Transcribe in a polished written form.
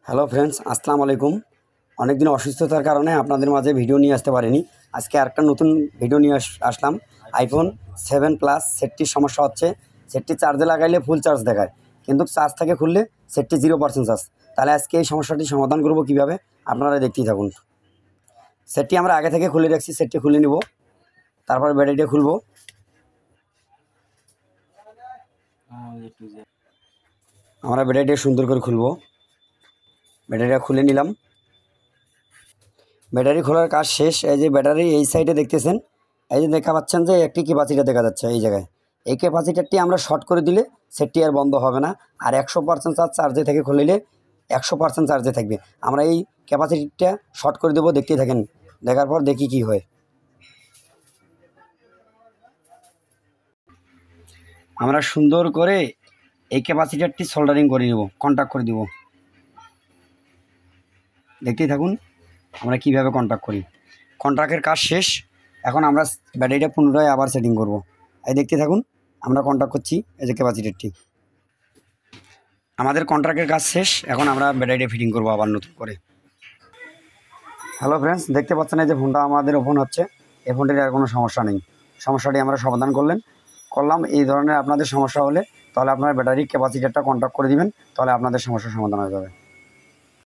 Hello friends, আসসালামু আলাইকুম। অনেক দিন অসুস্থতার কারণে আপনাদের মাঝে ভিডিও নিয়ে আসতে পারিনি। আজকে আরেকটা নতুন ভিডিও নিয়ে আসলাম। আইফোন 7 প্লাস সেটটির সমস্যা হচ্ছে, সেটটি চার্জে লাগাইলে ফুল চার্জ দেখায়, কিন্তু চার্জ থেকে খুললে সেটটি 0% চার্জ। তাহলে আজকে এই সমস্যাটি সমাধান করব কীভাবে, আপনারা দেখতেই থাকুন। সেটটি আমরা আগে থেকে খুলে রাখছি, সেটটি খুলে নিব, তারপর ব্যাটারিটা খুলব। আমরা ব্যাটারিটা সুন্দর করে খুলব। ব্যাটারিটা খুলে নিলাম। ব্যাটারি খোলার কাজ শেষ। এই যে ব্যাটারি এই সাইডে দেখতেছেন, এই যে দেখা পাচ্ছেন যে একটি ক্যাপাসিটার দেখা যাচ্ছে এই জায়গায়। এই ক্যাপাসিটারটি আমরা শর্ট করে দিলে সেটটি আর বন্ধ হবে না, আর 100% চার্জে থেকে খুলিলে 100% চার্জে থাকবে। আমরা এই ক্যাপাসিটিটা শর্ট করে দেবো, দেখতেই থাকেন। দেখার পর দেখি কি হয়। আমরা সুন্দর করে এই ক্যাপাসিটারটি সোল্ডারিং করে নেব, কন্ট্যাক্ট করে দেব। দেখতেই থাকুন আমরা কিভাবে কন্ট্যাক্ট করি। কন্ট্রাক্টের কাজ শেষ। এখন আমরা ব্যাটারিটা পুনরায় আবার সেটিং করব। এই দেখতে থাকুন, আমরা কন্ট্যাক্ট করছি এই যে ক্যাপাসিটারটি। আমাদের কন্ট্রাক্টের কাজ শেষ। এখন আমরা ব্যাটারিটা ফিটিং করব আবার নতুন করে। হ্যালো ফ্রেন্ডস, দেখতে পাচ্ছেন এই যে ফোনটা আমাদের ওপেন হচ্ছে। এই ফোনটির আর কোনো সমস্যা নেই। সমস্যাটি আমরা সমাধান করলাম। এই ধরনের আপনাদের সমস্যা হলে তাহলে আপনার ব্যাটারি ক্যাপাসিটারটা কন্ট্যাক্ট করে দিবেন, তাহলে আপনাদের সমস্যার সমাধান হয়ে যাবে।